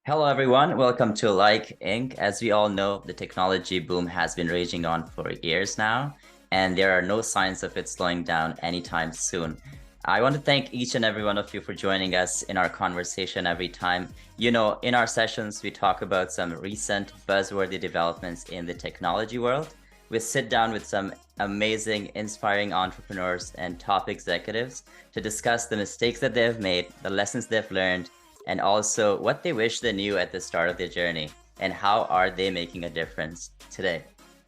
Hello, everyone. Welcome to LaiqInc. As we all know, the technology boom has been raging on for years now, and there are no signs of it slowing down anytime soon. I want to thank each and every one of you for joining us in our conversation every time. In our sessions, we talk about some recent buzzworthy developments in the technology world. We sit down with some amazing, inspiring entrepreneurs and top executives to discuss the mistakes that they have made, the lessons they've learned, and also what they wish they knew at the start of their journey and how are they making a difference today.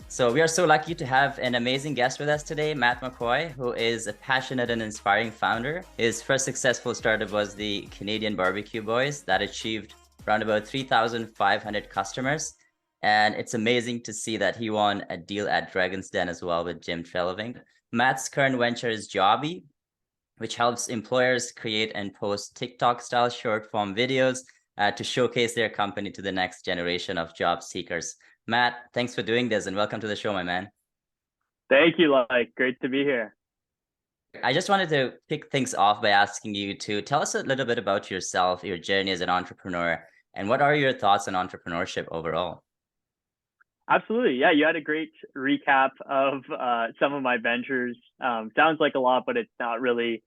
So we are so lucky to have an amazing guest with us today, Matt McCoy, who is a passionate and inspiring founder. His first successful startup was the Canadian Barbecue Boys that achieved around about 3,500 customers. And it's amazing to see that he won a deal at Dragon's Den as well with Jim Treliving. Matt's current venture is Jobby, which helps employers create and post TikTok-style short-form videos to showcase their company to the next generation of job seekers. Matt, thanks for doing this and welcome to the show, my man. Thank you, Great to be here. I just wanted to kick things off by asking you to tell us a little bit about yourself, your journey as an entrepreneur, and what are your thoughts on entrepreneurship overall? Absolutely. Yeah, you had a great recap of some of my ventures. Sounds like a lot, but it's not really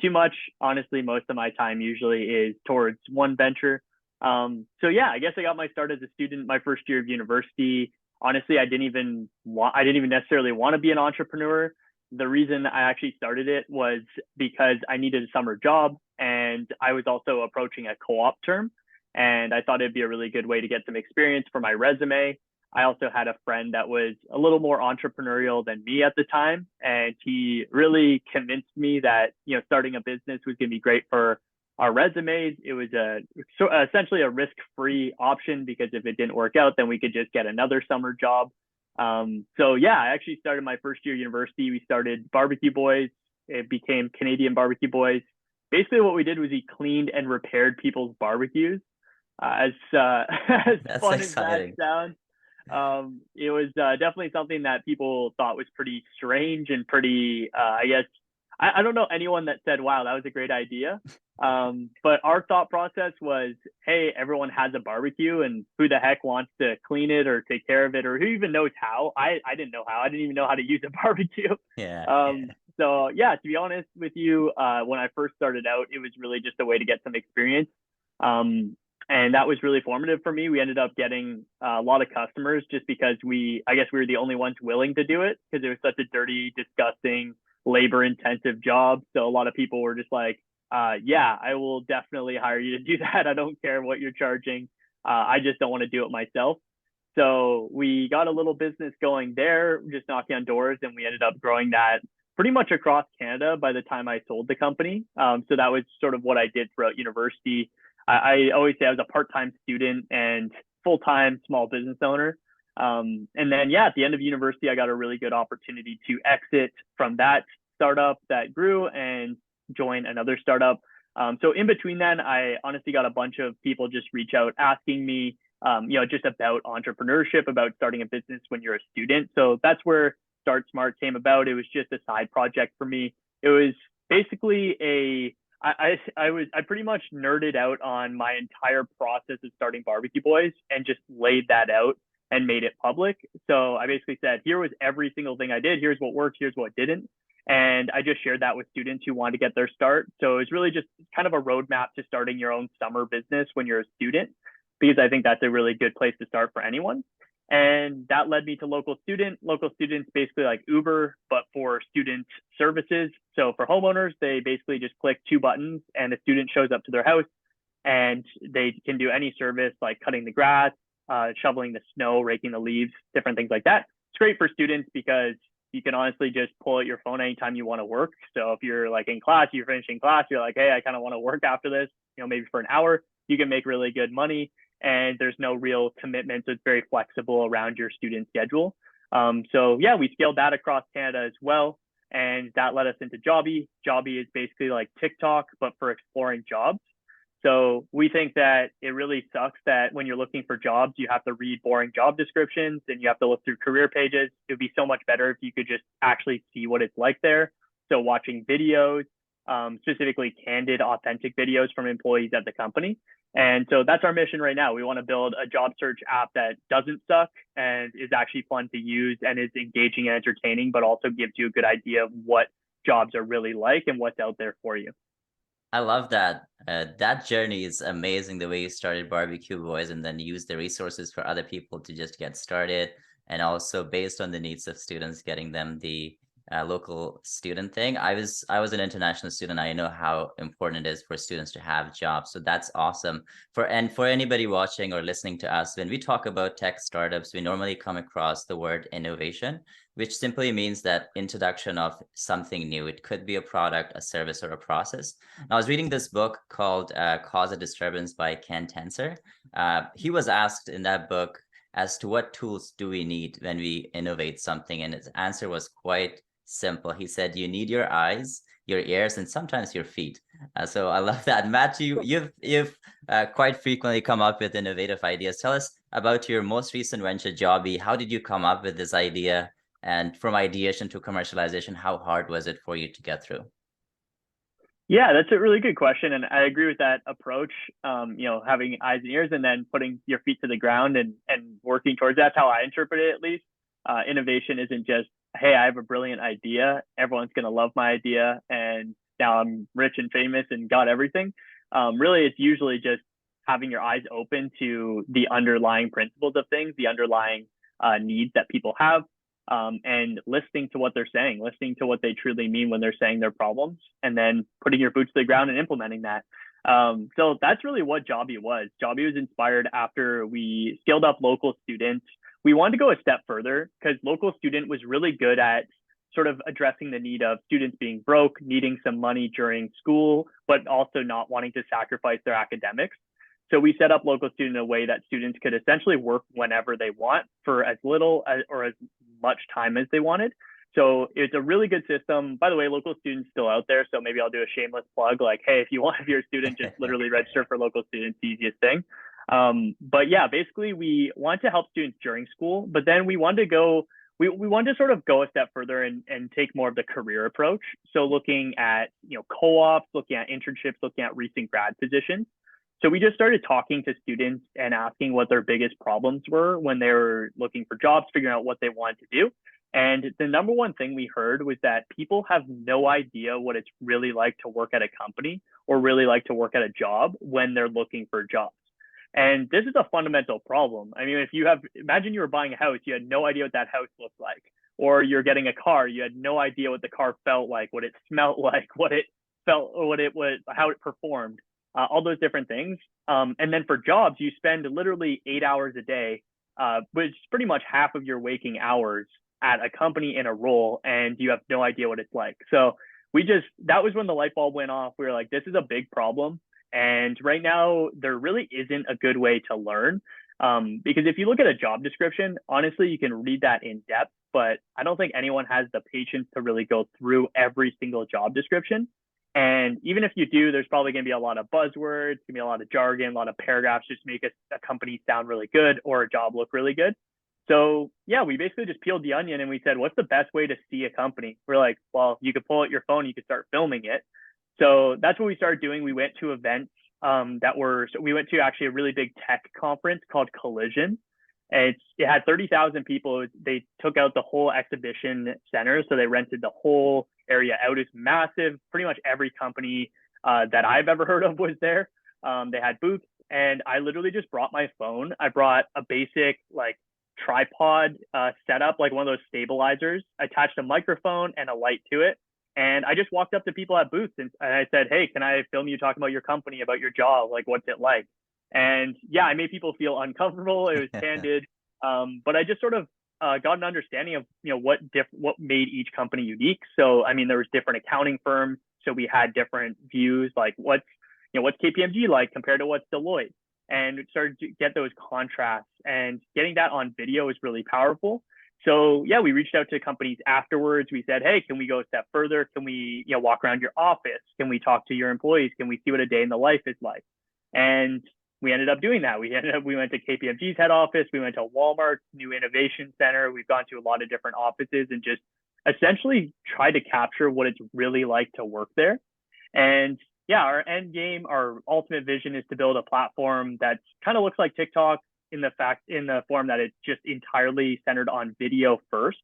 too much. Honestly, most of my time usually is towards one venture. So yeah, I guess I got my start as a student my first year of university. Honestly, I didn't even necessarily want to be an entrepreneur. The reason I actually started it was because I needed a summer job and I was also approaching a co-op term. And I thought it'd be a really good way to get some experience for my resume. I also had a friend that was a little more entrepreneurial than me at the time, and he really convinced me that starting a business was going to be great for our resumes. It was essentially a risk-free option because if it didn't work out, then we could just get another summer job. So yeah, I actually started my first year of university. We started Barbecue Boys. It became Canadian Barbecue Boys. Basically, what we did was he cleaned and repaired people's barbecues. As That's fun as that exciting. sounds, it was definitely something that people thought was pretty strange and pretty, I guess, I don't know anyone that said, wow, that was a great idea. But our thought process was, hey, everyone has a barbecue and who the heck wants to clean it or take care of it or who even knows how? I didn't know how. I didn't even know how to use a barbecue. Yeah. So yeah, to be honest with you, when I first started out, it was really just a way to get some experience. Um, and that was really formative for me. We ended up getting a lot of customers just because I guess we were the only ones willing to do it because it was such a dirty, disgusting, labor intensive job. So a lot of people were just like, yeah, I will definitely hire you to do that. I don't care what you're charging. I just don't want to do it myself. So we got a little business going there, just knocking on doors, and we ended up growing that pretty much across Canada by the time I sold the company. So that was sort of what I did throughout university. I always say I was a part-time student and full-time small business owner. And then, yeah, at the end of university, I got a really good opportunity to exit from that startup that grew and join another startup. So in between then, I honestly got a bunch of people just reach out asking me, just about entrepreneurship, about starting a business when you're a student. So that's where Start Smart came about. It was just a side project for me. It was basically I pretty much nerded out on my entire process of starting Barbecue Boys and just laid that out and made it public. So I basically said, here was every single thing I did. Here's what worked. Here's what didn't. And I just shared that with students who wanted to get their start. So it's really just kind of a roadmap to starting your own summer business when you're a student, because I think that's a really good place to start for anyone. And that led me to Local Student. Local Student's basically like Uber, but for student services. So for homeowners, they basically just click two buttons and a student shows up to their house and they can do any service like cutting the grass, shoveling the snow, raking the leaves, different things like that. It's great for students because you can honestly just pull out your phone anytime you want to work. So if you're like in class, you're finishing class, you're like, hey, I kind of want to work after this, maybe for an hour, you can make really good money and there's no real commitment. So it's very flexible around your student schedule. So yeah, we scaled that across Canada as well. And that led us into Jobby. Jobby is basically like TikTok, but for exploring jobs. So we think that it really sucks that when you're looking for jobs, you have to read boring job descriptions and you have to look through career pages. It would be so much better if you could just actually see what it's like there. So watching videos, specifically candid, authentic videos from employees at the company. And so that's our mission right now. We want to build a job search app that doesn't suck and is actually fun to use and is engaging and entertaining, but also gives you a good idea of what jobs are really like and what's out there for you. I love that. That journey is amazing. The way you started Barbecue Boys and then use the resources for other people to just get started, and also based on the needs of students, getting them the local student thing. I was an international student. I know how important it is for students to have jobs. So that's awesome. For anybody watching or listening to us, when we talk about tech startups, we normally come across the word innovation, which simply means that introduction of something new. It could be a product, a service, or a process. I was reading this book called Cause of Disturbance by Ken Tensor. He was asked in that book as to what tools do we need when we innovate something, and his answer was quite simple. He said, you need your eyes, your ears, and sometimes your feet. So I love that. Matt, you've quite frequently come up with innovative ideas. Tell us about your most recent venture, Jobby. How did you come up with this idea? And from ideation to commercialization, how hard was it for you to get through? Yeah, that's a really good question, and I agree with that approach. Having eyes and ears, and then putting your feet to the ground and working towards that. That's how I interpret it, at least. Innovation isn't just, hey, I have a brilliant idea, everyone's gonna love my idea, and now I'm rich and famous and got everything. Really, it's usually just having your eyes open to the underlying principles of things, the underlying needs that people have, and listening to what they're saying, listening to what they truly mean when they're saying their problems, and then putting your boots to the ground and implementing that. So that's really what Jobby was. Jobby was inspired after we scaled up local students. We wanted to go a step further because local student was really good at sort of addressing the need of students being broke, needing some money during school, but also not wanting to sacrifice their academics. So we set up local student in a way that students could essentially work whenever they want for as little or as much time as they wanted. So it's a really good system. By the way, local students still out there. So maybe I'll do a shameless plug like, hey, if you want to be a student, just literally register for local students, the easiest thing. But yeah, basically we want to help students during school, but then we wanted to go, we wanted to sort of go a step further and take more of the career approach. So looking at, co-ops, looking at internships, looking at recent grad positions. So we just started talking to students and asking what their biggest problems were when they were looking for jobs, figuring out what they wanted to do. And the number one thing we heard was that people have no idea what it's really like to work at a company or really like to work at a job when they're looking for jobs. And this is a fundamental problem. I mean, imagine you were buying a house, you had no idea what that house looked like, or you're getting a car, you had no idea what the car felt like, what it smelled like, what it felt, or what it was, how it performed. All those different things. And then for jobs, you spend literally 8 hours a day, which is pretty much half of your waking hours at a company in a role, and you have no idea what it's like. So that was when the light bulb went off. We were like, this is a big problem. And right now, there really isn't a good way to learn. Because if you look at a job description, honestly, you can read that in depth, but I don't think anyone has the patience to really go through every single job description. And even if you do, there's probably going to be a lot of buzzwords, going to be a lot of jargon, a lot of paragraphs just to make a company sound really good or a job look really good. So yeah, we basically just peeled the onion and we said, what's the best way to see a company? We're like, well, you could pull out your phone, you could start filming it. So that's what we started doing. We went to events we went to actually a really big tech conference called Collision. And it had 30,000 people. They took out the whole exhibition center. So they rented the whole area out. It's massive. Pretty much every company that I've ever heard of was there. They had booths, and I literally just brought my phone. I brought a basic tripod setup, like one of those stabilizers, attached a microphone and a light to it. And I just walked up to people at booths and I said, hey, can I film you talking about your company, about your job? Like, what's it like? And yeah, I made people feel uncomfortable. It was candid. But I just sort of got an understanding of, what made each company unique. So, I mean, there was different accounting firms. So we had different views, like what's KPMG like compared to what's Deloitte, and started to get those contrasts, and getting that on video is really powerful. So yeah, we reached out to companies afterwards. We said, hey, can we go a step further? Can we, walk around your office? Can we talk to your employees? Can we see what a day in the life is like? And we ended up doing that. We went to KPMG's head office. We went to Walmart's new innovation center. We've gone to a lot of different offices and just essentially tried to capture what it's really like to work there. And yeah, our end game, our ultimate vision is to build a platform that kind of looks like TikTok in the form that it's just entirely centered on video first.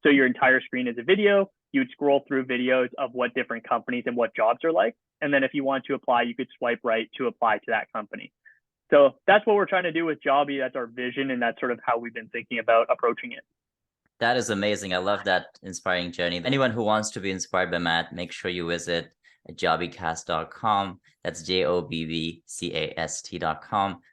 So your entire screen is a video. You would scroll through videos of what different companies and what jobs are like. And then if you want to apply, you could swipe right to apply to that company. So that's what we're trying to do with Jobby. That's our vision, and that's sort of how we've been thinking about approaching it. That is amazing. I love that inspiring journey. Anyone who wants to be inspired by Matt, make sure you visit JobbyCast.com. That's JOBBCAST.com,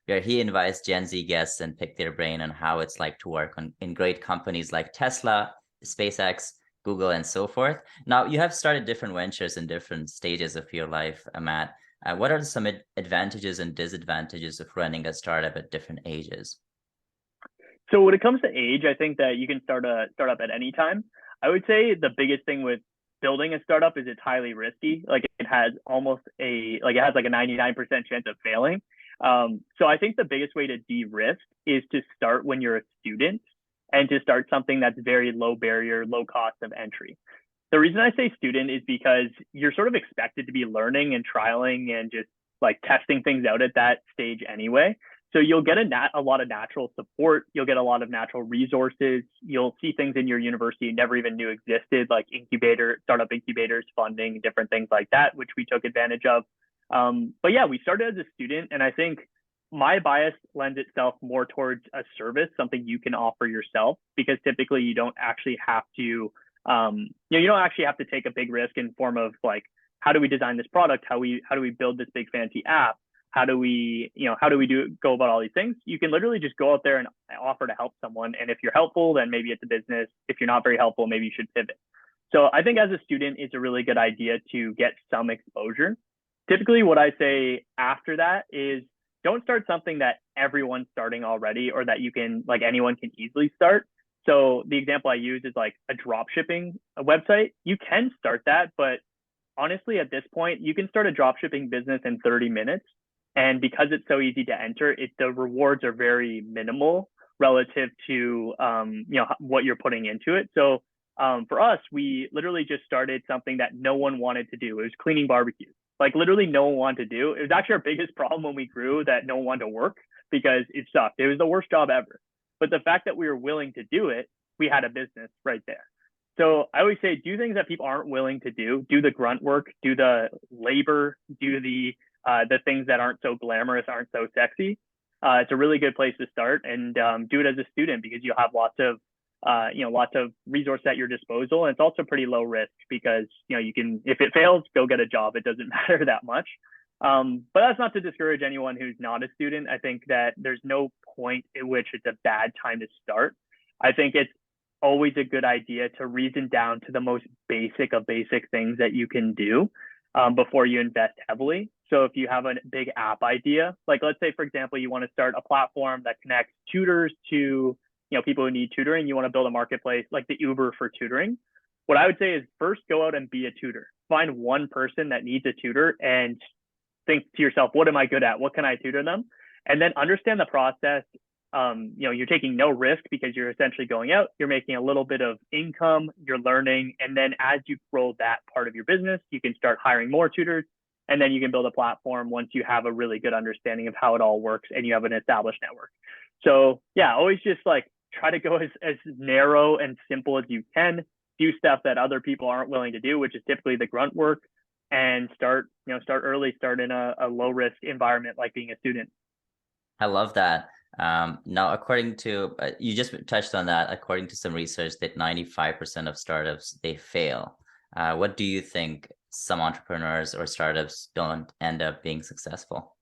where he invites Gen Z guests and pick their brain on how it's like to work in great companies like Tesla, SpaceX, Google, and so forth. Now, you have started different ventures in different stages of your life, Matt. What are some advantages and disadvantages of running a startup at different ages? So when it comes to age, I think that you can start a startup at any time. I would say the biggest thing with building a startup is it's highly risky. Like it has like a 99% chance of failing. So I think the biggest way to de-risk is to start when you're a student and to start something that's very low barrier, low cost of entry. The reason I say student is because you're sort of expected to be learning and trialing and just like testing things out at that stage anyway. So you'll get a lot of natural support. You'll get a lot of natural resources. You'll see things in your university you never even knew existed, like startup incubators, funding, different things like that, which we took advantage of. But yeah, we started as a student, and I think my bias lends itself more towards a service, something you can offer yourself, because typically you don't actually have to, you don't actually have to take a big risk in form of like, how do we design this product? How do we build this big fancy app? How do we go about all these things? You can literally just go out there and offer to help someone. And if you're helpful, then maybe it's a business. If you're not very helpful, maybe you should pivot. So I think as a student, it's a really good idea to get some exposure. Typically, what I say after that is don't start something that everyone's starting already or that anyone can easily start. So the example I use is like a drop shipping website. You can start that, but honestly, at this point, you can start a drop shipping business in 30 minutes. And because it's so easy to enter, the rewards are very minimal relative to what you're putting into it. So for us, we literally just started something that no one wanted to do. It was cleaning barbecues. Like literally no one wanted to do. It was actually our biggest problem when we grew, that no one wanted to work because it sucked. It was the worst job ever. But the fact that we were willing to do it, we had a business right there. So I always say, do things that people aren't willing to do. Do the grunt work, do the labor, do the things that aren't so glamorous, aren't so sexy. It's a really good place to start, and do it as a student because you'll have lots of resources at your disposal. And it's also pretty low risk because, you can, if it fails, go get a job. It doesn't matter that much. But that's not to discourage anyone who's not a student. I think that there's no point at which it's a bad time to start. I think it's always a good idea to reason down to the most basic of basic things that you can do before you invest heavily. So if you have a big app idea, like let's say, for example, you want to start a platform that connects tutors to people who need tutoring, you want to build a marketplace like the Uber for tutoring. What I would say is first go out and be a tutor. Find one person that needs a tutor and think to yourself, what am I good at? What can I tutor them? And then understand the process. You're taking no risk because you're essentially going out, you're making a little bit of income, you're learning. And then as you grow that part of your business, you can start hiring more tutors. And then you can build a platform once you have a really good understanding of how it all works and you have an established network. So yeah, always just like try to go as narrow and simple as you can. Do stuff that other people aren't willing to do, which is typically the grunt work, and start early, start in a low risk environment like being a student. I love that. Now, according to, you just touched on that, according to some research that 95% of startups, they fail. What do you think some entrepreneurs or startups don't end up being successful?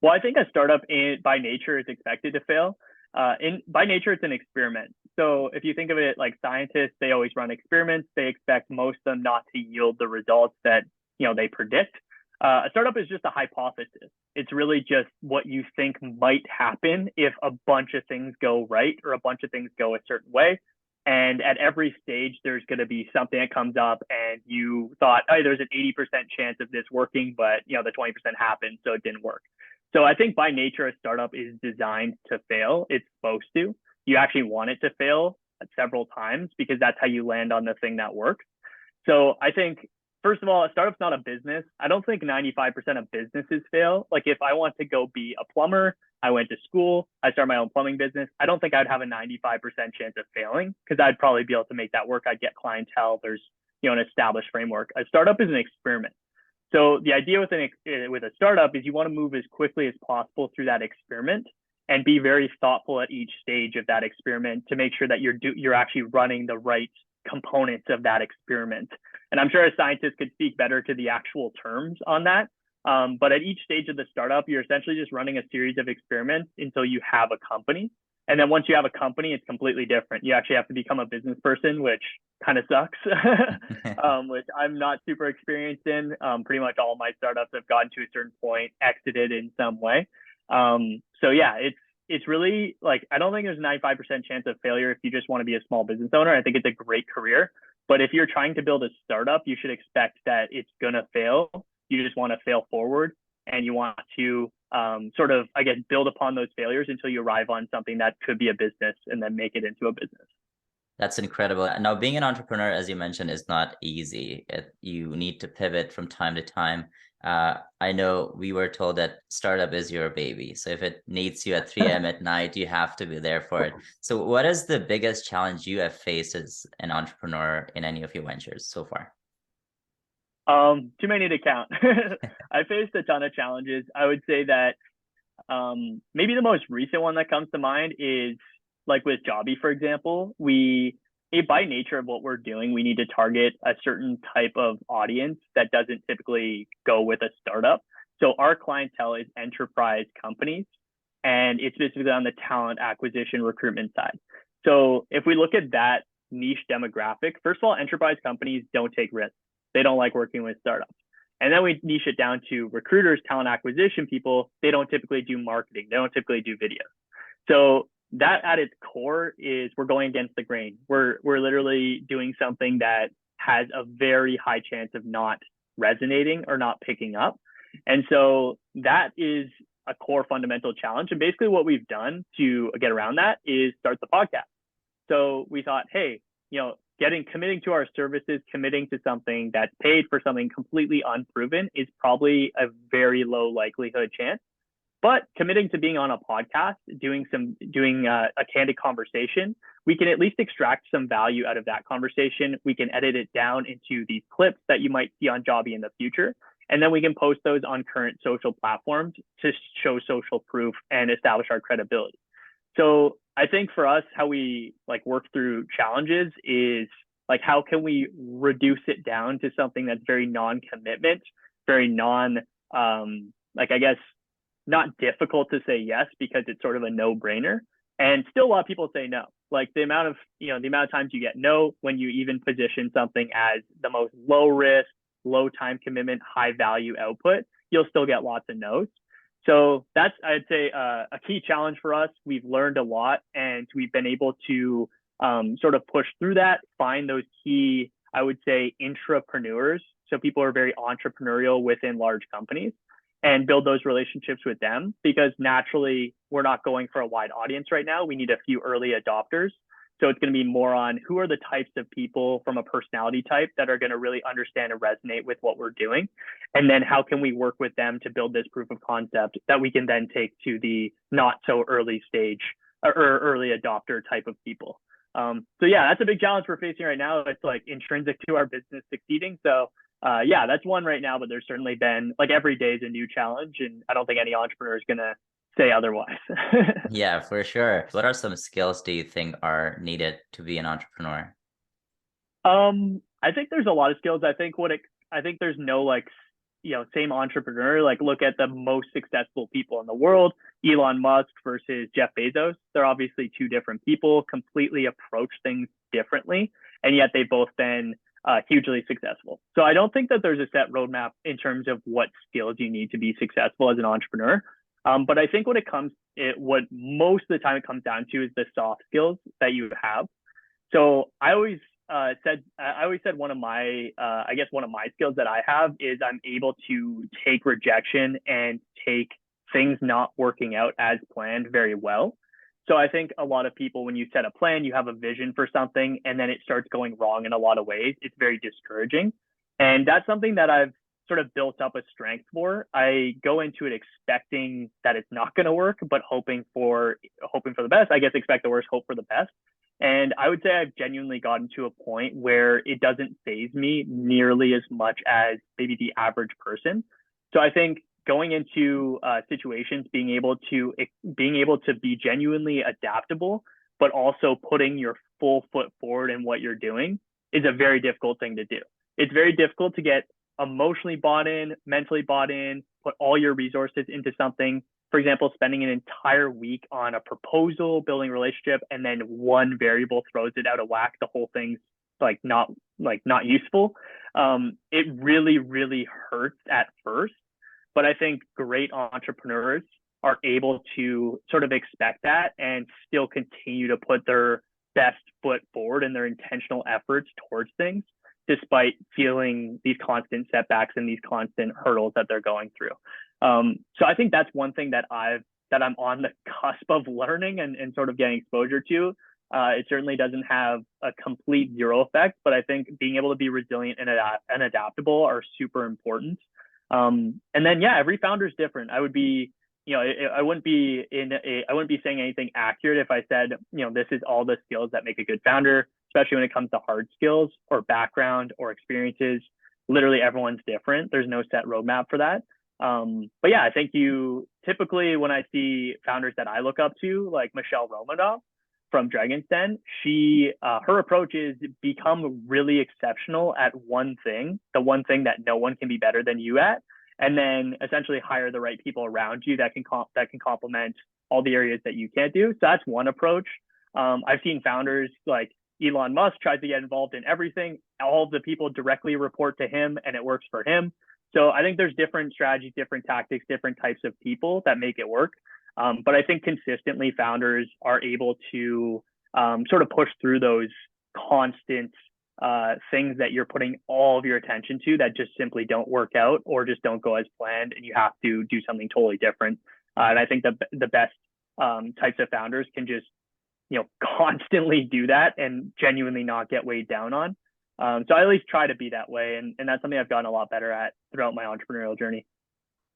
Well, I think a startup by nature is expected to fail. By nature, it's an experiment. So if you think of it like scientists, they always run experiments. They expect most of them not to yield the results that they predict. A startup is just a hypothesis. It's really just what you think might happen if a bunch of things go right or a bunch of things go a certain way. And at every stage, there's going to be something that comes up and you thought, oh, there's an 80% chance of this working, but the 20% happened, so it didn't work. So I think by nature, a startup is designed to fail. It's supposed to. You actually want it to fail several times because that's how you land on the thing that works. So I think first of all, a startup's not a business. I don't think 95% of businesses fail. Like if I want to go be a plumber, I went to school, I started my own plumbing business. I don't think I'd have a 95% chance of failing because I'd probably be able to make that work. I'd get clientele. There's, an established framework. A startup is an experiment. So the idea with a startup is you want to move as quickly as possible through that experiment and be very thoughtful at each stage of that experiment to make sure that you're actually running the right components of that experiment. And I'm sure a scientist could speak better to the actual terms on that. But at each stage of the startup, you're essentially just running a series of experiments until you have a company. And then once you have a company, it's completely different. You actually have to become a business person, which kind of sucks, which I'm not super experienced in. Pretty much all my startups have gotten to a certain point, exited in some way. So yeah, it's really like, I don't think there's a 95% chance of failure if you just want to be a small business owner. I think it's a great career. But if you're trying to build a startup, you should expect that it's going to fail. You just want to fail forward and you want to sort of, I guess, build upon those failures until you arrive on something that could be a business and then make it into a business. That's incredible. Now, being an entrepreneur, as you mentioned, is not easy. You need to pivot from time to time. I know we were told that startup is your baby. So if it needs you at 3 a.m. at night, you have to be there for it. So what is the biggest challenge you have faced as an entrepreneur in any of your ventures so far? Too many to count. I faced a ton of challenges. I would say that maybe the most recent one that comes to mind is like with Jobby, for example. By nature of what we're doing, we need to target a certain type of audience that doesn't typically go with a startup. So our clientele is enterprise companies, and it's specifically on the talent acquisition recruitment side. So if we look at that niche demographic, first of all, enterprise companies don't take risks. They don't like working with startups. And then we niche it down to recruiters, talent acquisition people. They don't typically do marketing. They don't typically do video. So that at its core is we're going against the grain. We're literally doing something that has a very high chance of not resonating or not picking up. And so that is a core fundamental challenge. And basically what we've done to get around that is start the podcast. So we thought, hey, committing to our services, committing to something that's paid for something completely unproven is probably a very low likelihood chance. But committing to being on a podcast, doing a candid conversation, we can at least extract some value out of that conversation. We can edit it down into these clips that you might see on Jobby in the future. And then we can post those on current social platforms to show social proof and establish our credibility. So I think for us, how we work through challenges is how can we reduce it down to something that's very non-commitment, very I guess, not difficult to say yes because it's sort of a no-brainer. And still a lot of people say no. Like the amount of times you get no when you even position something as the most low risk, low time commitment, high value output, you'll still get lots of no's. So that's, I'd say, a key challenge for us. We've learned a lot and we've been able to sort of push through that, find those key, I would say, intrapreneurs. So people are very entrepreneurial within large companies and build those relationships with them because naturally we're not going for a wide audience right now. We need a few early adopters. So it's going to be more on who are the types of people from a personality type that are going to really understand and resonate with what we're doing. And then how can we work with them to build this proof of concept that we can then take to the not so early stage or early adopter type of people. So yeah, that's a big challenge we're facing right now. It's intrinsic to our business succeeding. So yeah, that's one right now, but there's certainly been every day is a new challenge. And I don't think any entrepreneur is going to say otherwise. Yeah, for sure. What are some skills do you think are needed to be an entrepreneur? I think there's a lot of skills. I think there's no same entrepreneur. Look at the most successful people in the world, Elon Musk versus Jeff Bezos. They're obviously two different people, completely approach things differently, and yet they've both been hugely successful. So I don't think that there's a set roadmap in terms of what skills you need to be successful as an entrepreneur. But I think what most of the time it comes down to is the soft skills that you have. So I always said one of my skills that I have is I'm able to take rejection and take things not working out as planned very well. So I think a lot of people, when you set a plan, you have a vision for something and then it starts going wrong in a lot of ways. It's very discouraging. And that's something that I've sort of built up a strength for. I go into it expecting that it's not going to work, but hoping for the best. I guess expect the worst, hope for the best. And I would say I've genuinely gotten to a point where it doesn't faze me nearly as much as maybe the average person. So I think going into situations, being able to be genuinely adaptable, but also putting your full foot forward in what you're doing is a very difficult thing to do. It's very difficult to get emotionally bought in, mentally bought in, put all your resources into something. For example, spending an entire week on a proposal, building a relationship, and then one variable throws it out of whack. The whole thing's not useful. It really, really hurts at first. But I think great entrepreneurs are able to sort of expect that and still continue to put their best foot forward and their intentional efforts towards things, despite feeling these constant setbacks and these constant hurdles that they're going through. So I think that's one thing that I'm on the cusp of learning and sort of getting exposure to. It certainly doesn't have a complete zero effect, but I think being able to be resilient and adaptable are super important. And then, yeah, every founder is different. I wouldn't be saying anything accurate if I said, this is all the skills that make a good founder, especially when it comes to hard skills or background or experiences. Literally everyone's different. There's no set roadmap for that. But yeah, I think typically when I see founders that I look up to, like Michelle Romanov from Dragon's Den, her approach is become really exceptional at one thing, the one thing that no one can be better than you at, and then essentially hire the right people around you that can complement all the areas that you can't do. So that's one approach. I've seen founders like Elon Musk tries to get involved in everything. All of the people directly report to him and it works for him. So I think there's different strategies, different tactics, different types of people that make it work. But I think consistently founders are able to sort of push through those constant things that you're putting all of your attention to that just simply don't work out or just don't go as planned, and you have to do something totally different. And I think the best types of founders can just constantly do that and genuinely not get weighed down on. So I at least try to be that way, and that's something I've gotten a lot better at throughout my entrepreneurial journey.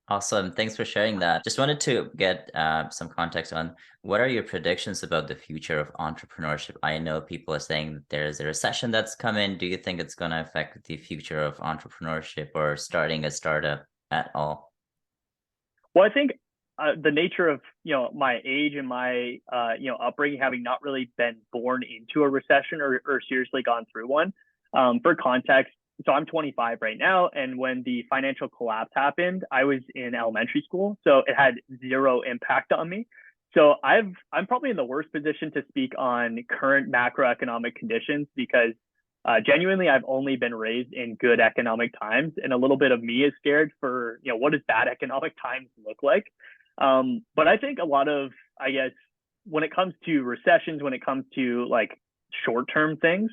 Awesome. Thanks for sharing that. Just wanted to get some context on what are your predictions about the future of entrepreneurship? I know people are saying there's a recession that's coming. Do you think it's going to affect the future of entrepreneurship or starting a startup at all? Well, I think the nature of my age and my upbringing, having not really been born into a recession or seriously gone through one. For context, so I'm 25 right now, and when the financial collapse happened, I was in elementary school, so it had zero impact on me. So I'm probably in the worst position to speak on current macroeconomic conditions because genuinely I've only been raised in good economic times, and a little bit of me is scared for what does bad economic times look like. But I think a lot of, I guess, when it comes to recessions, when it comes to like short-term things,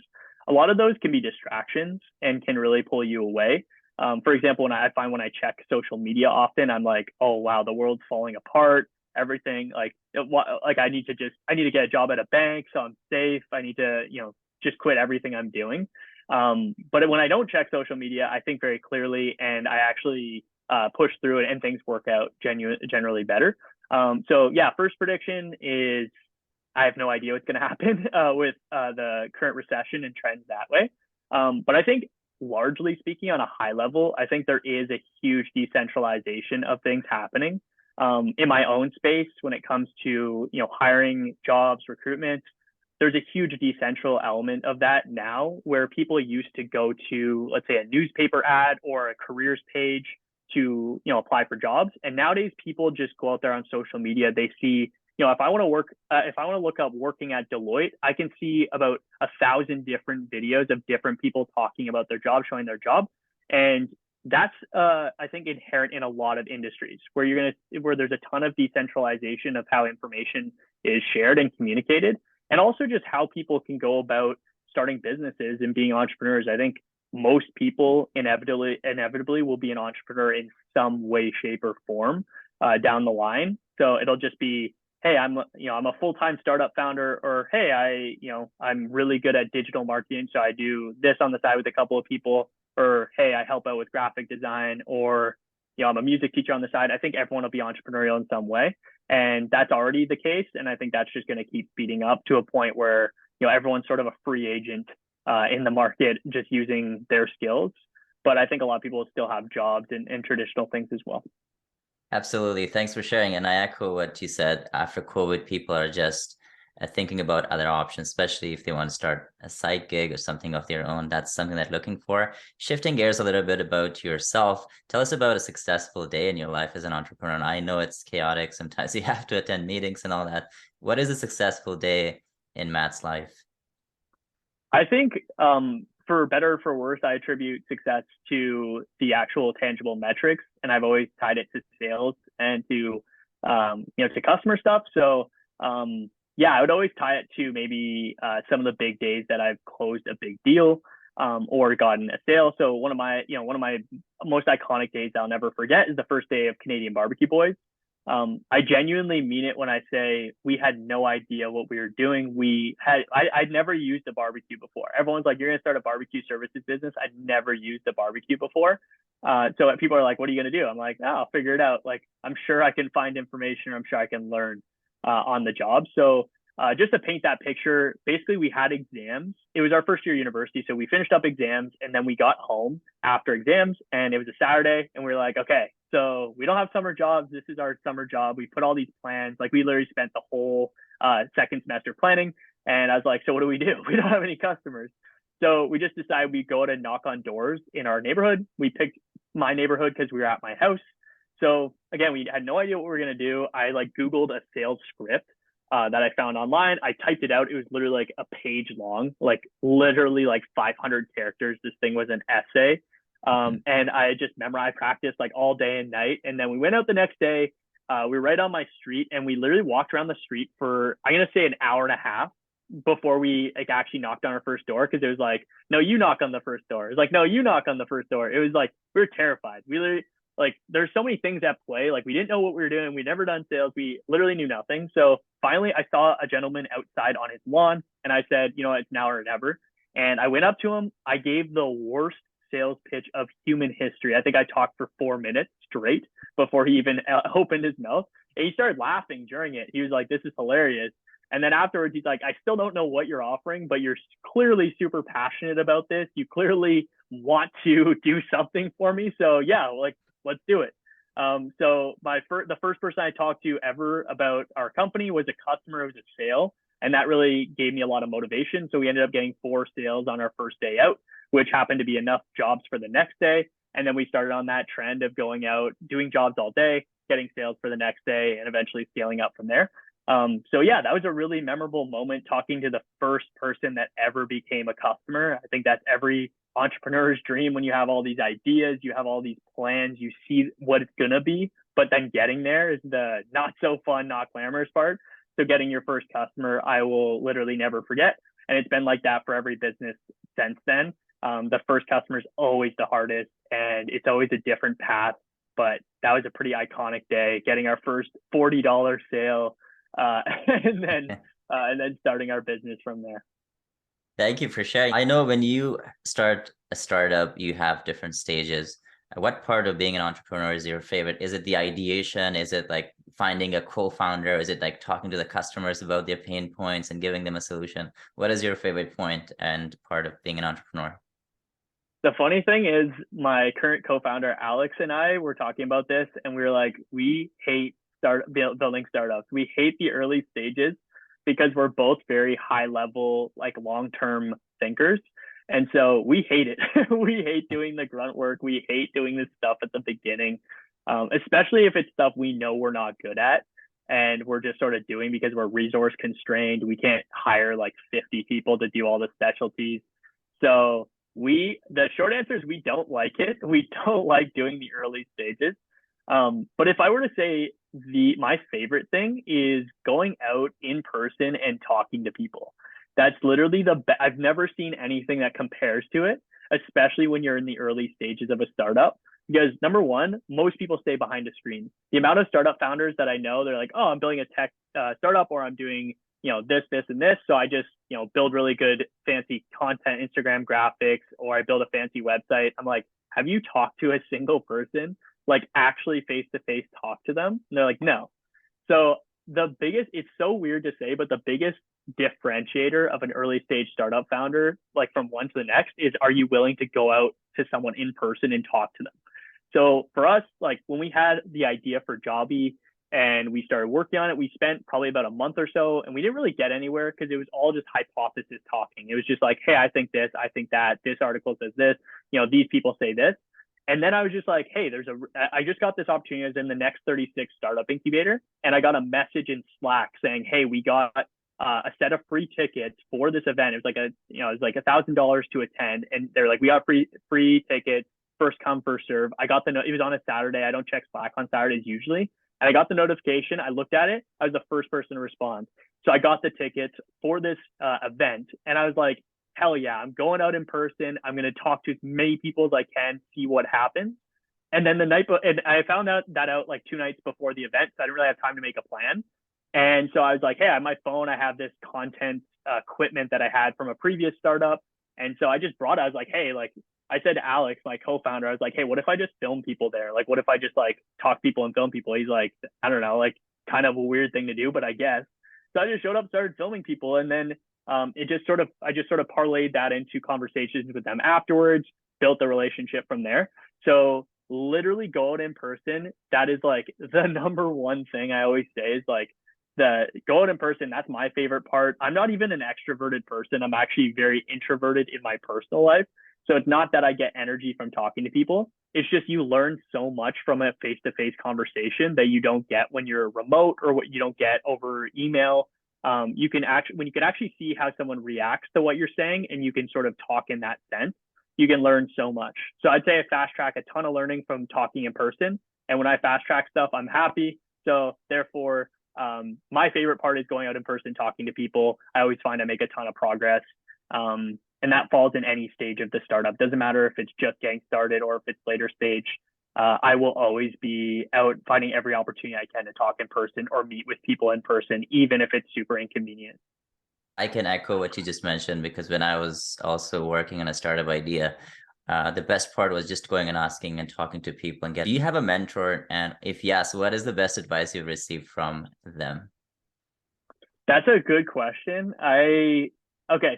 a lot of those can be distractions and can really pull you away. For example, when I check social media often, I'm like, oh wow, the world's falling apart. Everything I need to get a job at a bank so I'm safe. I need to just quit everything I'm doing. But when I don't check social media, I think very clearly, and I actually push through it, and things work out generally better. So yeah, first prediction is I have no idea what's going to happen with the current recession and trends that way. But I think largely speaking on a high level, I think there is a huge decentralization of things happening in my own space when it comes to hiring, jobs, recruitment. There's a huge decentral element of that now where people used to go to, let's say, a newspaper ad or a careers page to apply for jobs, and nowadays people just go out there on social media. They see if I want to look up working at Deloitte, I can see about 1,000 different videos of different people talking about their job, showing their job. And that's, I think, inherent in a lot of industries where there's a ton of decentralization of how information is shared and communicated. And also just how people can go about starting businesses and being entrepreneurs. I think most people inevitably will be an entrepreneur in some way, shape, or form down the line. So it'll just be, hey, I'm a full-time startup founder, or hey, I'm really good at digital marketing, so I do this on the side with a couple of people. or hey, I help out with graphic design, or I'm a music teacher on the side. I think everyone will be entrepreneurial in some way, and that's already the case. And I think that's just going to keep speeding up to a point where everyone's sort of a free agent in the market, just using their skills. But I think a lot of people will still have jobs and traditional things as well. Absolutely. Thanks for sharing. And I echo what you said. After COVID, people are just thinking about other options, especially if they want to start a side gig or something of their own. That's something they're looking for. Shifting gears a little bit about yourself, tell us about a successful day in your life as an entrepreneur. And I know it's chaotic. Sometimes you have to attend meetings and all that. What is a successful day in Matt's life? I think for better or for worse, I attribute success to the actual tangible metrics, and I've always tied it to sales and to to customer stuff. So yeah, I would always tie it to maybe some of the big days that I've closed a big deal or gotten a sale. So one of my most iconic days I'll never forget is the first day of Canadian Barbecue Boys. I genuinely mean it when I say we had no idea what we were doing. I'd never used a barbecue before. Everyone's like, you're going to start a barbecue services business. I'd never used a barbecue before. So people are like, what are you going to do? I'm like, oh, I'll figure it out. Like, I'm sure I can find information. I'm sure I can learn on the job. So just to paint that picture, basically we had exams. It was our first year of university. So we finished up exams and then we got home after exams and it was a Saturday and we were like, okay, so we don't have summer jobs. This is our summer job. We put all these plans. Like we literally spent the whole second semester planning. And I was like, so what do? We don't have any customers. So we just decided we'd go out and knock on doors in our neighborhood. We picked my neighborhood because we were at my house. So again, we had no idea what we were going to do. I like Googled a sales script that I found online. I typed it out. It was literally like a page long, like literally like 500 characters. This thing was an essay. And I just memorized, practiced like all day and night. And then we went out the next day. We were right on my street and we literally walked around the street for, I'm going to say, an hour and a half before we like actually knocked on our first door. Cause it was like, no, you knock on the first door. It was like, no, you knock on the first door. It was like, we were terrified. We literally, like, there's so many things at play. Like we didn't know what we were doing. We'd never done sales. We literally knew nothing. So finally I saw a gentleman outside on his lawn and I said, you know what, it's now or never. And I went up to him. I gave the worst sales pitch of human history. I think I talked for 4 minutes straight before he even opened his mouth. And he started laughing during it. He was like, this is hilarious. And then afterwards, he's like, I still don't know what you're offering, but you're clearly super passionate about this. You clearly want to do something for me. So yeah, like, let's do it. So the first person I talked to ever about our company was a customer. It was a sale. And that really gave me a lot of motivation. So we ended up getting 4 sales on our first day out, which happened to be enough jobs for the next day. And then we started on that trend of going out, doing jobs all day, getting sales for the next day, and eventually scaling up from there. So yeah, that was a really memorable moment, talking to the first person that ever became a customer. I think that's every entrepreneur's dream. When you have all these ideas, you have all these plans, you see what it's going to be, but then getting there is the not so fun, not glamorous part. So getting your first customer, I will literally never forget. And it's been like that for every business since then. The first customer is always the hardest and it's always a different path. But that was a pretty iconic day, getting our first $40 sale and then starting our business from there. Thank you for sharing. I know when you start a startup, you have different stages. What part of being an entrepreneur is your favorite? Is it the ideation? Is it like finding a co-founder? Is it like talking to the customers about their pain points and giving them a solution? What is your favorite point and part of being an entrepreneur? The funny thing is, my current co-founder Alex and I were talking about this, and we were like, we hate building startups. We hate the early stages because we're both very high level, like long-term thinkers. And so we hate it. We hate doing the grunt work. We hate doing this stuff at the beginning, especially if it's stuff we know we're not good at and we're just sort of doing because we're resource constrained. We can't hire like 50 people to do all the specialties. So the short answer is we don't like it. We don't like doing the early stages. But if I were to say my favorite thing is going out in person and talking to people. That's literally I've never seen anything that compares to it, especially when you're in the early stages of a startup. Because number one, most people stay behind a screen. The amount of startup founders that I know, they're like, oh, I'm building a tech startup, or I'm doing this, and this. So I just, build really good, fancy content, Instagram graphics, or I build a fancy website. I'm like, have you talked to a single person, like actually face to face talk to them? And they're like, no. So it's so weird to say, but the biggest differentiator of an early stage startup founder, like from one to the next, is are you willing to go out to someone in person and talk to them? So for us, like when we had the idea for Jobby and we started working on it, we spent probably about a month or so, and we didn't really get anywhere because it was all just hypothesis talking. It was just like, hey, I think this, I think that, this article says this, these people say this. And then I was just like, hey, I just got this opportunity as in the next 36 startup incubator. And I got a message in Slack saying, hey, we got a set of free tickets for this event. It was like $1,000 to attend. And they're like, we got free tickets, first come, first serve. I got it was on a Saturday. I don't check Slack on Saturdays usually. And I got the notification. I looked at it. I was the first person to respond. So I got the tickets for this event. And I was like, hell yeah, I'm going out in person. I'm going to talk to as many people as I can, see what happens. And then and I found out like 2 nights before the event. So I didn't really have time to make a plan. And so I was like, hey, on my phone, I have this content equipment that I had from a previous startup. And so I just brought it. I was like, hey, like I said to Alex, my co-founder, I was like, hey, what if I just film people there? Like, what if I just like talk to people and film people? He's like, I don't know, like kind of a weird thing to do, but I guess. So I just showed up, started filming people. And then I just sort of parlayed that into conversations with them afterwards, built the relationship from there. So literally go out in person. That is like the number one thing I always say is like go out in person. That's my favorite part. I'm not even an extroverted person. I'm actually very introverted in my personal life. So it's not that I get energy from talking to people. It's just you learn so much from a face-to-face conversation that you don't get when you're remote or what you don't get over email. When you can actually see how someone reacts to what you're saying and you can sort of talk in that sense, you can learn so much. So I'd say I fast track a ton of learning from talking in person. And when I fast track stuff, I'm happy. So therefore, my favorite part is going out in person, talking to people. I always find I make a ton of progress. And that falls in any stage of the startup. Doesn't matter if it's just getting started or if it's later stage. I will always be out finding every opportunity I can to talk in person or meet with people in person, even if it's super inconvenient. I can echo what you just mentioned because when I was also working on a startup idea, the best part was just going and asking and talking to people and do you have a mentor? And if yes, what is the best advice you've received from them? That's a good question.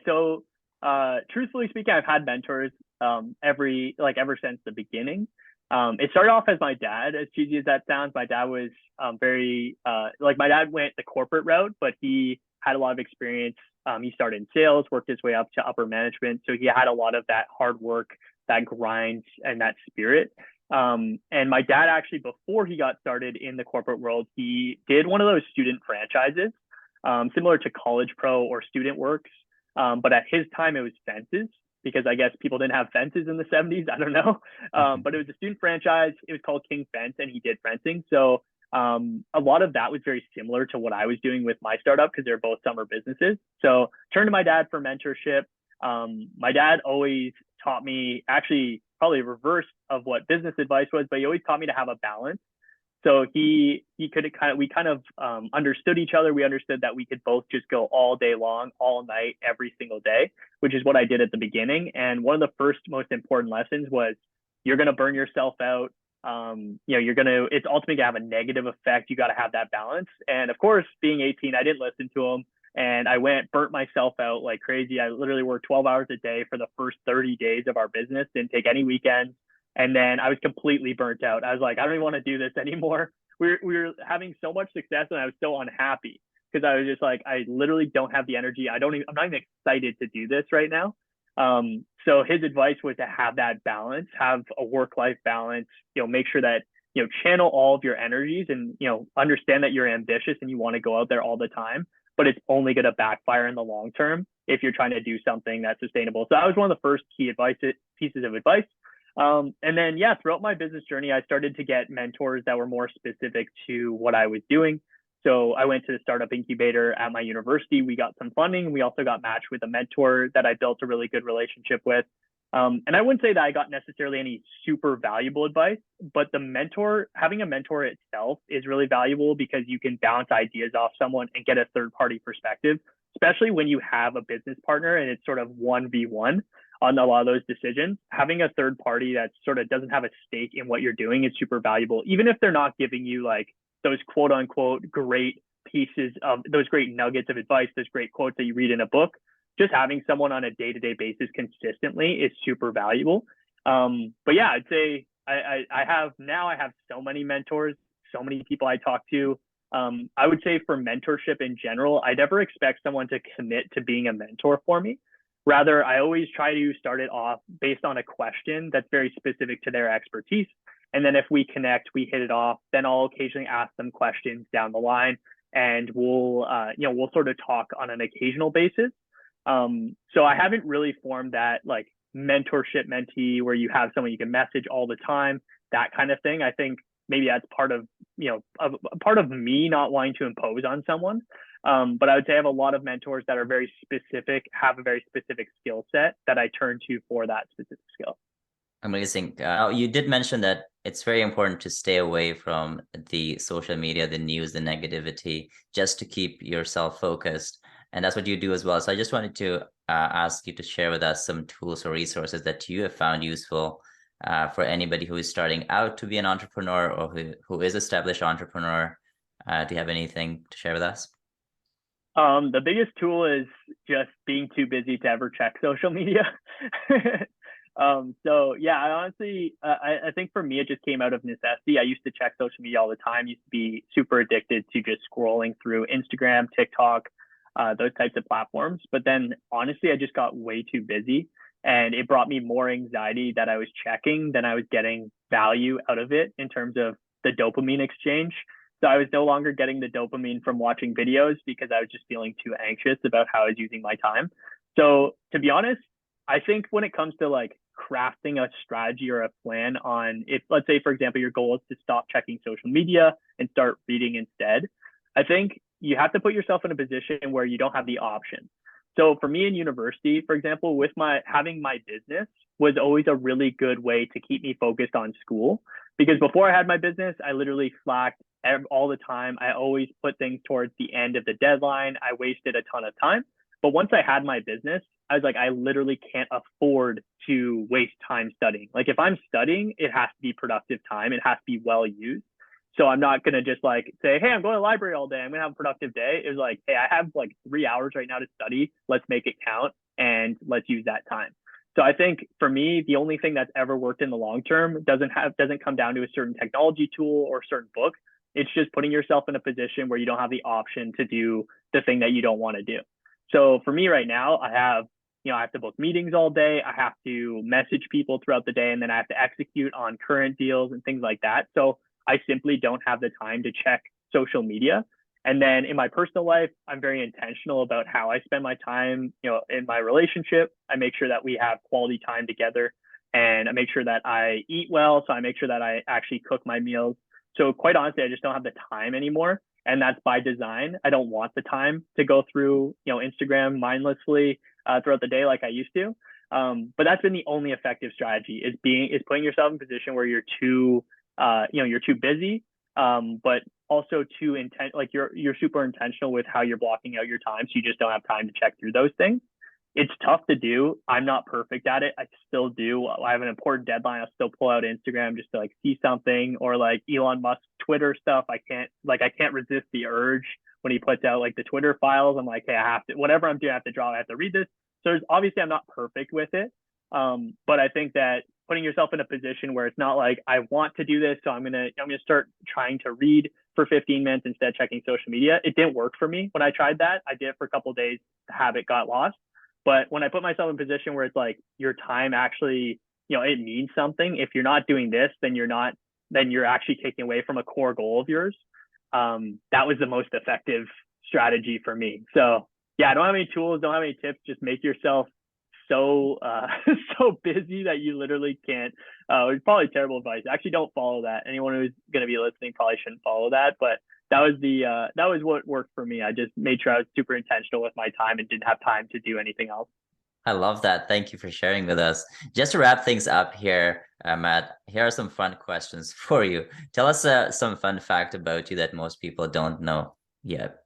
So truthfully speaking, I've had mentors ever since the beginning. It started off as my dad, as cheesy as that sounds. My dad was my dad went the corporate route, but he had a lot of experience. He started in sales, worked his way up to upper management. So he had a lot of that hard work, that grind, and that spirit. And my dad actually, before he got started in the corporate world, he did one of those student franchises, similar to College Pro or Student Works. But at his time, it was fences because I guess people didn't have fences in the 70s. I don't know. But it was a student franchise. It was called King Fence, and he did fencing. So a lot of that was very similar to what I was doing with my startup because they're both summer businesses. So turned to my dad for mentorship. My dad always taught me, actually probably reverse of what business advice was, but he always taught me to have a balance. So we kind of understood each other. We understood that we could both just go all day long, all night, every single day, which is what I did at the beginning. And one of the first most important lessons was you're going to burn yourself out. It's ultimately gonna have a negative effect. You got to have that balance. And of course, being 18, I didn't listen to him. And I burnt myself out like crazy. I literally worked 12 hours a day for the first 30 days of our business, didn't take any weekends. And then I was completely burnt out. I was like, I don't even want to do this anymore. We were having so much success and I was so unhappy because I was just like, I literally don't have the energy. I'm not even excited to do this right now. So his advice was to have that balance, have a work-life balance, make sure that, channel all of your energies and, understand that you're ambitious and you want to go out there all the time, but it's only going to backfire in the long term if you're trying to do something that's sustainable. So that was one of the first key pieces of advice. And then, throughout my business journey, I started to get mentors that were more specific to what I was doing. So I went to the startup incubator at my university. We got some funding. We also got matched with a mentor that I built a really good relationship with. And I wouldn't say that I got necessarily any super valuable advice, but having a mentor itself is really valuable because you can bounce ideas off someone and get a third party perspective, especially when you have a business partner and it's sort of 1v1 on a lot of those decisions. Having a third party that sort of doesn't have a stake in what you're doing is super valuable, even if they're not giving you like those quote unquote great pieces of those great nuggets of advice, those great quotes that you read in a book. Just having someone on a day-to-day basis consistently is super valuable. But yeah, I'd say I have so many mentors, so many people I talk to. I would say for mentorship in general, I never expect someone to commit to being a mentor for me. Rather, I always try to start it off based on a question that's very specific to their expertise. And then if we connect, we hit it off, then I'll occasionally ask them questions down the line and we'll sort of talk on an occasional basis. So I haven't really formed that like mentorship mentee where you have someone you can message all the time, that kind of thing. I think maybe that's part of, part of me not wanting to impose on someone. But I would say I have a lot of mentors that are very specific, have a very specific skill set that I turn to for that specific skill. Amazing. You did mention that it's very important to stay away from the social media, the news, the negativity, just to keep yourself focused. And that's what you do as well. So I just wanted to ask you to share with us some tools or resources that you have found useful for anybody who is starting out to be an entrepreneur or who is established entrepreneur. Do you have anything to share with us? The biggest tool is just being too busy to ever check social media. So yeah, I honestly, I think for me, it just came out of necessity. I used to check social media all the time, used to be super addicted to just scrolling through Instagram, TikTok, those types of platforms. But then honestly, I just got way too busy and it brought me more anxiety that I was checking than I was getting value out of it in terms of the dopamine exchange. So I was no longer getting the dopamine from watching videos because I was just feeling too anxious about how I was using my time. So to be honest, I think when it comes to like crafting a strategy or a plan on if, let's say, for example, your goal is to stop checking social media and start reading instead, I think you have to put yourself in a position where you don't have the option. So for me in university, for example, with having my business was always a really good way to keep me focused on school because before I had my business, I literally slacked all the time. I always put things towards the end of the deadline. I wasted a ton of time. But once I had my business, I was like, I literally can't afford to waste time studying. Like if I'm studying, it has to be productive time. It has to be well used. So I'm not going to just like say, hey, I'm going to the library all day. I'm going to have a productive day. It was like, hey, I have like 3 hours right now to study. Let's make it count and let's use that time. So I think for me, the only thing that's ever worked in the long term doesn't come down to a certain technology tool or a certain book. It's just putting yourself in a position where you don't have the option to do the thing that you don't want to do. So for me right now, I have to book meetings all day. I have to message people throughout the day, and then I have to execute on current deals and things like that. So I simply don't have the time to check social media. And then in my personal life, I'm very intentional about how I spend my time, in my relationship. I make sure that we have quality time together and I make sure that I eat well. So I make sure that I actually cook my meals. So quite honestly, I just don't have the time anymore. And that's by design. I don't want the time to go through, Instagram mindlessly throughout the day like I used to. But that's been the only effective strategy is putting yourself in a position where you're too busy, but also too intent. Like you're super intentional with how you're blocking out your time, so you just don't have time to check through those things. It's tough to do. I'm not perfect at it. I still do. I have an important deadline. I'll still pull out Instagram just to like see something, or like Elon Musk Twitter stuff. I can't resist the urge when he puts out like the Twitter files. I'm like, hey, I have to, whatever I'm doing, I have to draw. I have to read this. So obviously I'm not perfect with it. But I think that putting yourself in a position where it's not like I want to do this, so I'm gonna start trying to read for 15 minutes instead of checking social media. It didn't work for me when I tried that. I did it for a couple of days. The habit got lost. But when I put myself in a position where it's like your time actually, it means something. If you're not doing this, then you're actually taking away from a core goal of yours. That was the most effective strategy for me. So yeah, I don't have any tools, don't have any tips. Just make yourself so busy that you literally can't. It's probably terrible advice. Actually, don't follow that. Anyone who's going to be listening probably shouldn't follow that. But that was what worked for me. I just made sure I was super intentional with my time and didn't have time to do anything else. I love that. Thank you for sharing with us. Just to wrap things up here, Matt, here are some fun questions for you. Tell us some fun fact about you that most people don't know yet.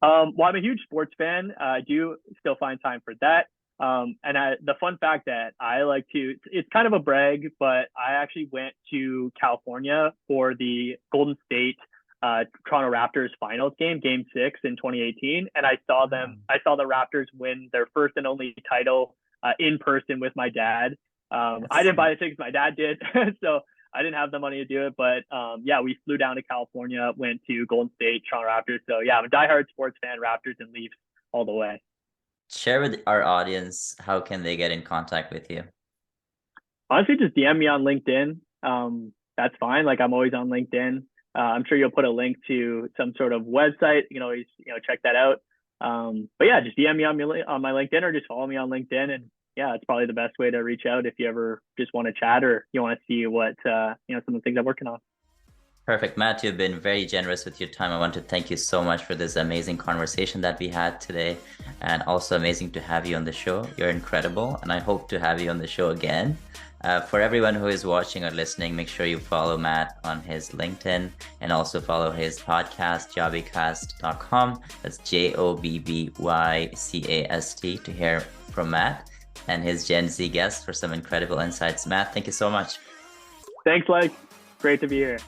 Well, I'm a huge sports fan. I do still find time for that. The fun fact that I like to, it's kind of a brag, but I actually went to California for the Golden State Toronto Raptors finals game 6 in 2018. And I saw the Raptors win their first and only title in person with my dad. I Yes. didn't buy the tickets, my dad did. So I didn't have the money to do it, but yeah, we flew down to California, went to Golden State, Toronto Raptors. So yeah, I'm a diehard sports fan, Raptors and Leafs all the way. Share with our audience, how can they get in contact with you? Honestly, just DM me on LinkedIn. That's fine. Like I'm always on LinkedIn. I'm sure you'll put a link to some sort of website. You can always check that out. But yeah, just DM me on my LinkedIn or just follow me on LinkedIn, and yeah, it's probably the best way to reach out if you ever just want to chat or you want to see what some of the things I'm working on. Perfect. Matt, you've been very generous with your time. I want to thank you so much for this amazing conversation that we had today, and also amazing to have you on the show. You're incredible, and I hope to have you on the show again. For everyone who is watching or listening, make sure you follow Matt on his LinkedIn and also follow his podcast, JobbyCast.com. That's JobbyCast to hear from Matt and his Gen Z guests for some incredible insights. Matt, thank you so much. Thanks, Like. Great to be here.